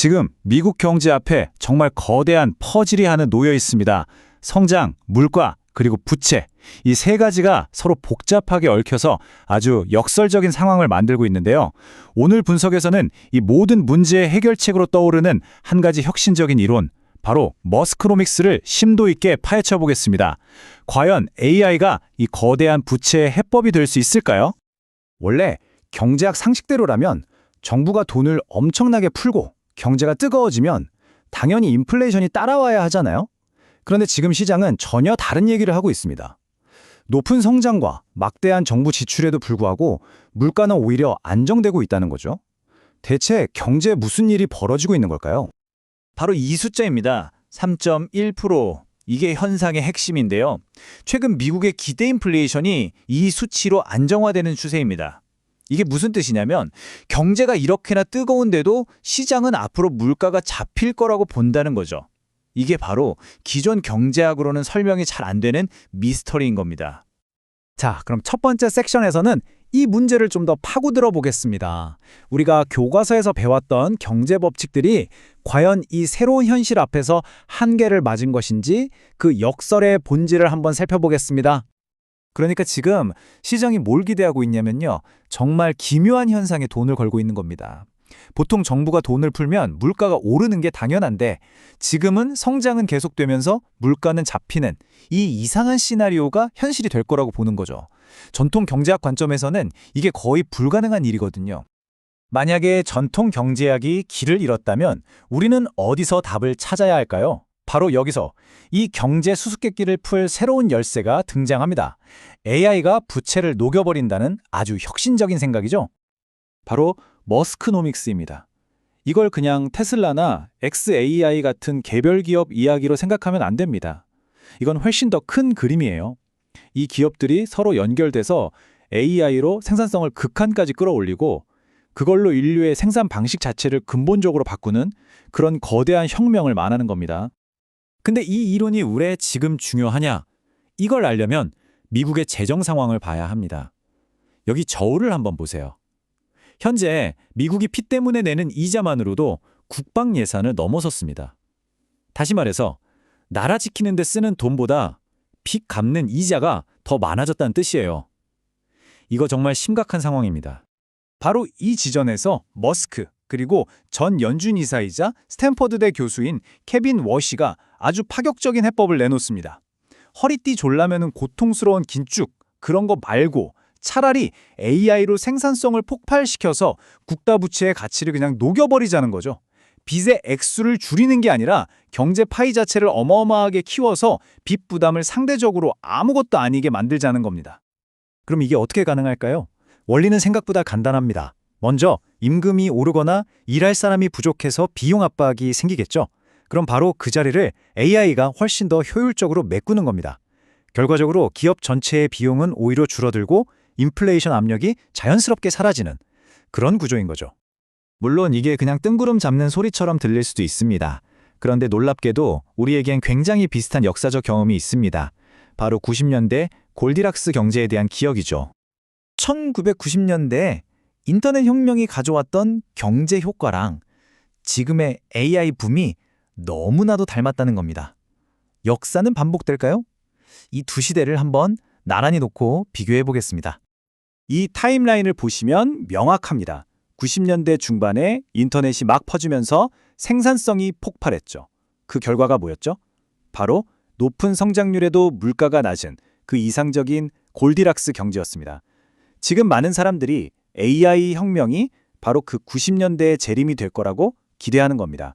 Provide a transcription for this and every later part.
지금 미국 경제 앞에 정말 거대한 퍼즐이 하나 놓여 있습니다. 성장, 물가, 그리고 부채. 이 세 가지가 서로 복잡하게 얽혀서 아주 역설적인 상황을 만들고 있는데요. 오늘 분석에서는 이 모든 문제의 해결책으로 떠오르는 한 가지 혁신적인 이론, 바로 머스크노믹스를 심도 있게 파헤쳐 보겠습니다. 과연 AI가 이 거대한 부채의 해법이 될 수 있을까요? 원래 경제학 상식대로라면 정부가 돈을 엄청나게 풀고 경제가 뜨거워지면 당연히 인플레이션이 따라와야 하잖아요. 그런데 지금 시장은 전혀 다른 얘기를 하고 있습니다. 높은 성장과 막대한 정부 지출에도 불구하고 물가는 오히려 안정되고 있다는 거죠. 대체 경제에 무슨 일이 벌어지고 있는 걸까요? 바로 이 숫자입니다. 3.1%. 이게 현상의 핵심인데요. 최근 미국의 기대 인플레이션이 이 수치로 안정화되는 추세입니다. 이게 무슨 뜻이냐면 경제가 이렇게나 뜨거운데도 시장은 앞으로 물가가 잡힐 거라고 본다는 거죠. 이게 바로 기존 경제학으로는 설명이 잘 안 되는 미스터리인 겁니다. 자, 그럼 첫 번째 섹션에서는 이 문제를 좀 더 파고들어 보겠습니다. 우리가 교과서에서 배웠던 경제 법칙들이 과연 이 새로운 현실 앞에서 한계를 맞은 것인지 그 역설의 본질을 한번 살펴보겠습니다. 그러니까 지금 시장이 뭘 기대하고 있냐면요. 정말 기묘한 현상에 돈을 걸고 있는 겁니다. 보통 정부가 돈을 풀면 물가가 오르는 게 당연한데 지금은 성장은 계속되면서 물가는 잡히는 이 이상한 시나리오가 현실이 될 거라고 보는 거죠. 전통 경제학 관점에서는 이게 거의 불가능한 일이거든요. 만약에 전통 경제학이 길을 잃었다면 우리는 어디서 답을 찾아야 할까요? 바로 여기서 이 경제 수수께끼를 풀 새로운 열쇠가 등장합니다. AI가 부채를 녹여버린다는 아주 혁신적인 생각이죠. 바로 머스크노믹스입니다. 이걸 그냥 테슬라나 xAI 같은 개별 기업 이야기로 생각하면 안 됩니다. 이건 훨씬 더 큰 그림이에요. 이 기업들이 서로 연결돼서 AI로 생산성을 극한까지 끌어올리고 그걸로 인류의 생산 방식 자체를 근본적으로 바꾸는 그런 거대한 혁명을 말하는 겁니다. 근데 이 이론이 왜 지금 중요하냐? 이걸 알려면 미국의 재정 상황을 봐야 합니다. 여기 저울을 한번 보세요. 현재 미국이 피 때문에 내는 이자만으로도 국방 예산을 넘어섰습니다. 다시 말해서 나라 지키는 데 쓰는 돈보다 빚 갚는 이자가 더 많아졌다는 뜻이에요. 이거 정말 심각한 상황입니다. 바로 이 지점에서 머스크 그리고 전 연준 이사이자 스탠퍼드대 교수인 케빈 워시가 아주 파격적인 해법을 내놓습니다. 허리띠 졸라매는 고통스러운 긴축 그런 거 말고 차라리 AI로 생산성을 폭발시켜서 국가 부채의 가치를 그냥 녹여버리자는 거죠. 빚의 액수를 줄이는 게 아니라 경제 파이 자체를 어마어마하게 키워서 빚 부담을 상대적으로 아무것도 아니게 만들자는 겁니다. 그럼 이게 어떻게 가능할까요? 원리는 생각보다 간단합니다. 먼저 임금이 오르거나 일할 사람이 부족해서 비용 압박이 생기겠죠. 그럼 바로 그 자리를 AI가 훨씬 더 효율적으로 메꾸는 겁니다. 결과적으로 기업 전체의 비용은 오히려 줄어들고 인플레이션 압력이 자연스럽게 사라지는 그런 구조인 거죠. 물론 이게 그냥 뜬구름 잡는 소리처럼 들릴 수도 있습니다. 그런데 놀랍게도 우리에겐 굉장히 비슷한 역사적 경험이 있습니다. 바로 90년대 골디락스 경제에 대한 기억이죠. 1990년대에 인터넷 혁명이 가져왔던 경제 효과랑 지금의 AI 붐이 너무나도 닮았다는 겁니다. 역사는 반복될까요? 이 두 시대를 한번 나란히 놓고 비교해 보겠습니다. 이 타임라인을 보시면 명확합니다. 90년대 중반에 인터넷이 막 퍼지면서 생산성이 폭발했죠. 그 결과가 뭐였죠? 바로 높은 성장률에도 물가가 낮은 그 이상적인 골디락스 경제였습니다. 지금 많은 사람들이 AI 혁명이 바로 그 90년대의 재림이 될 거라고 기대하는 겁니다.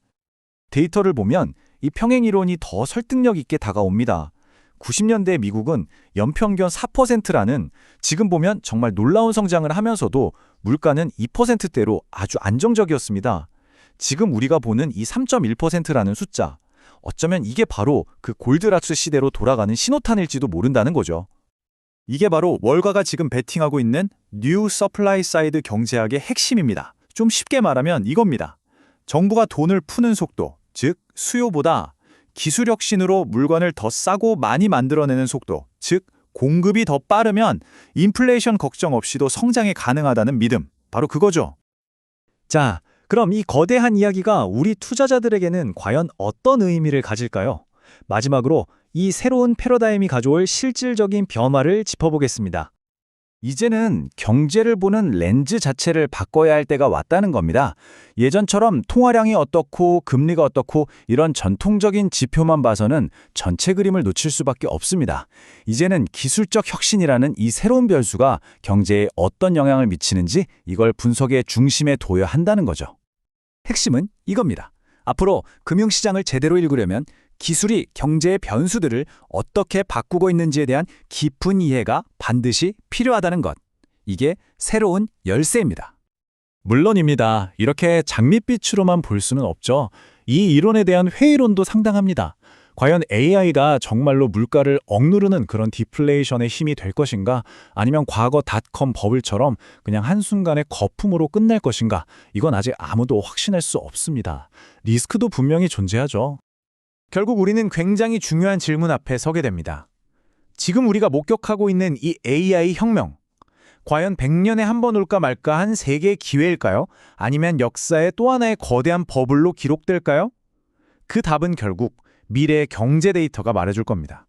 데이터를 보면 이 평행 이론이 더 설득력 있게 다가옵니다. 90년대 미국은 연평균 4%라는 지금 보면 정말 놀라운 성장을 하면서도 물가는 2%대로 아주 안정적이었습니다. 지금 우리가 보는 이 3.1%라는 숫자, 어쩌면 이게 바로 그 골드락스 시대로 돌아가는 신호탄일지도 모른다는 거죠. 이게 바로 월가가 지금 베팅하고 있는 뉴 서플라이 사이드 경제학의 핵심입니다. 좀 쉽게 말하면 이겁니다. 정부가 돈을 푸는 속도, 즉 수요보다 기술 혁신으로 물건을 더 싸고 많이 만들어내는 속도, 즉 공급이 더 빠르면 인플레이션 걱정 없이도 성장이 가능하다는 믿음, 바로 그거죠. 자, 그럼 이 거대한 이야기가 우리 투자자들에게는 과연 어떤 의미를 가질까요? 마지막으로 이 새로운 패러다임이 가져올 실질적인 변화를 짚어보겠습니다. 이제는 경제를 보는 렌즈 자체를 바꿔야 할 때가 왔다는 겁니다. 예전처럼 통화량이 어떻고 금리가 어떻고 이런 전통적인 지표만 봐서는 전체 그림을 놓칠 수밖에 없습니다. 이제는 기술적 혁신이라는 이 새로운 변수가 경제에 어떤 영향을 미치는지 이걸 분석의 중심에 둬야 한다는 거죠. 핵심은 이겁니다. 앞으로 금융시장을 제대로 읽으려면 기술이 경제의 변수들을 어떻게 바꾸고 있는지에 대한 깊은 이해가 반드시 필요하다는 것. 이게 새로운 열쇠입니다. 물론입니다. 이렇게 장밋빛으로만 볼 수는 없죠. 이 이론에 대한 회의론도 상당합니다. 과연 AI가 정말로 물가를 억누르는 그런 디플레이션의 힘이 될 것인가? 아니면 과거 닷컴 버블처럼 그냥 한순간의 거품으로 끝날 것인가? 이건 아직 아무도 확신할 수 없습니다. 리스크도 분명히 존재하죠. 결국 우리는 굉장히 중요한 질문 앞에 서게 됩니다. 지금 우리가 목격하고 있는 이 AI 혁명, 과연 100년에 한 번 올까 말까 한 세계의 기회일까요? 아니면 역사의 또 하나의 거대한 버블로 기록될까요? 그 답은 결국 미래의 경제 데이터가 말해줄 겁니다.